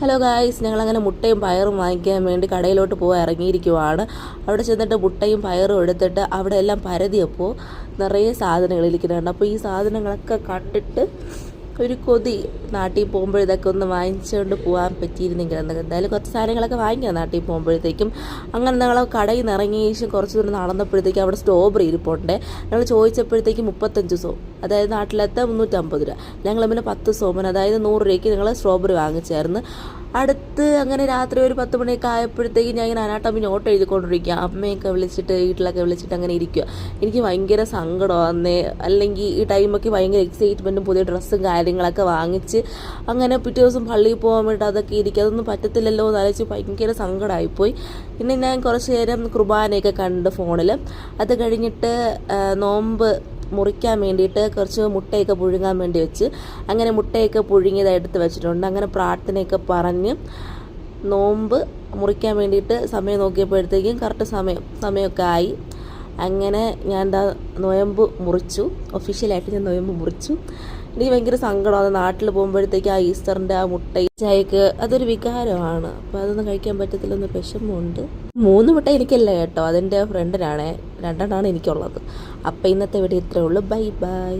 Hello guys, ഞങ്ങളങ്ങനെ മുട്ടയും പയറും വാങ്ങിക്കാൻ വേണ്ടി കടയിലോട്ട് പോകാൻ ഇറങ്ങിയിരിക്കുവാണ്. അവിടെ ചെന്നിട്ട് മുട്ടയും പയറും എടുത്തിട്ട് അവിടെ എല്ലാം പരതിയപ്പോൾ നിറയെ സാധനങ്ങൾ ഇരിക്കുന്നുണ്ട്. അപ്പോൾ ഈ സാധനങ്ങളൊക്കെ കണ്ടിട്ട് ഒരു കൊതി, നാട്ടിൽ പോകുമ്പോൾ ഇതൊക്കെ ഒന്ന് വാങ്ങിച്ചുകൊണ്ട് പോകാൻ പറ്റിയിരുന്നെങ്കിൽ എന്നൊക്കെ. എന്തായാലും കുറച്ച് സാധനങ്ങളൊക്കെ വാങ്ങിക്കാം നാട്ടിൽ പോകുമ്പോഴത്തേക്കും. അങ്ങനെ ഞങ്ങൾ കടയിൽ നിന്ന് ഇറങ്ങിയ ശേഷം കുറച്ച് ദൂരം നടന്നപ്പോഴത്തേക്കും അവിടെ സ്ട്രോബെറി ഇരിപ്പുണ്ട്. ഞങ്ങൾ ചോദിച്ചപ്പോഴത്തേക്കും 35 സോം, അതായത് നാട്ടിലത്തെ 350 രൂപ. ഞങ്ങൾ പിന്നെ 10 സോമൻ, അതായത് 100 രൂപയ്ക്ക് ഞങ്ങൾ സ്ട്രോബെറി വാങ്ങിച്ചായിരുന്നു. അടുത്ത് അങ്ങനെ രാത്രി ഒരു 10 മണിയൊക്കെ ആയപ്പോഴത്തേക്കും ഞാൻ ഇങ്ങനെ അനാട്ടമി നോട്ട് എഴുതിക്കൊണ്ടിരിക്കുക. അമ്മയൊക്കെ വിളിച്ചിട്ട് വീട്ടിലൊക്കെ വിളിച്ചിട്ട് അങ്ങനെ ഇരിക്കുക. എനിക്ക് ഭയങ്കര സങ്കടമാണെന്നേ. അല്ലെങ്കിൽ ഈ ടൈമൊക്കെ ഭയങ്കര എക്സൈറ്റ്മെൻറ്റും പുതിയ ഡ്രസ്സും കാര്യങ്ങളൊക്കെ വാങ്ങിച്ച് അങ്ങനെ പിറ്റേ ദിവസം പള്ളിയിൽ പോകാൻ വേണ്ടി അതൊക്കെ ഇരിക്കുക. അതൊന്നും പറ്റത്തില്ലല്ലോ എന്ന് ആലോചിച്ച് ഭയങ്കര സങ്കടമായിപ്പോയി. പിന്നെ ഞാൻ കുറച്ച് നേരം കുർബാനയൊക്കെ കണ്ട് ഫോണിൽ. അത് കഴിഞ്ഞിട്ട് നോമ്പ് മുറിക്കാൻ വേണ്ടിയിട്ട് കുറച്ച് മുട്ടയൊക്കെ പുഴുങ്ങാൻ വേണ്ടി വെച്ച് അങ്ങനെ മുട്ടയൊക്കെ പുഴുങ്ങിയത് എടുത്ത് വെച്ചിട്ടുണ്ട്. അങ്ങനെ പ്രാർത്ഥനയൊക്കെ പറഞ്ഞ് നോമ്പ് മുറിക്കാൻ വേണ്ടിയിട്ട് സമയം നോക്കിയപ്പോഴത്തേക്കും കറക്റ്റ് സമയമൊക്കെ ആയി. അങ്ങനെ ഞാൻ നോയമ്പ് മുറിച്ചു. ഒഫീഷ്യലായിട്ട് ഞാൻ നോയമ്പ് മുറിച്ചു. എനിക്ക് ഭയങ്കര സങ്കടമാണ്. നാട്ടിൽ പോകുമ്പോഴത്തേക്ക് ആ ഈസ്റ്ററിൻ്റെ ആ മുട്ട ചായക്ക് അതൊരു വികാരമാണ്. അപ്പോൾ അതൊന്നും കഴിക്കാൻ പറ്റത്തില്ലെന്ന് വിഷമമുണ്ട്. 3 മുട്ട എനിക്കല്ല കേട്ടോ, അതെൻ്റെ ഫ്രണ്ടിനാണേ. 2 എനിക്കുള്ളത്. അപ്പോൾ ഇന്നത്തെ വീഡിയോ ഇത്രയേ ഉള്ളൂ. Bye bye.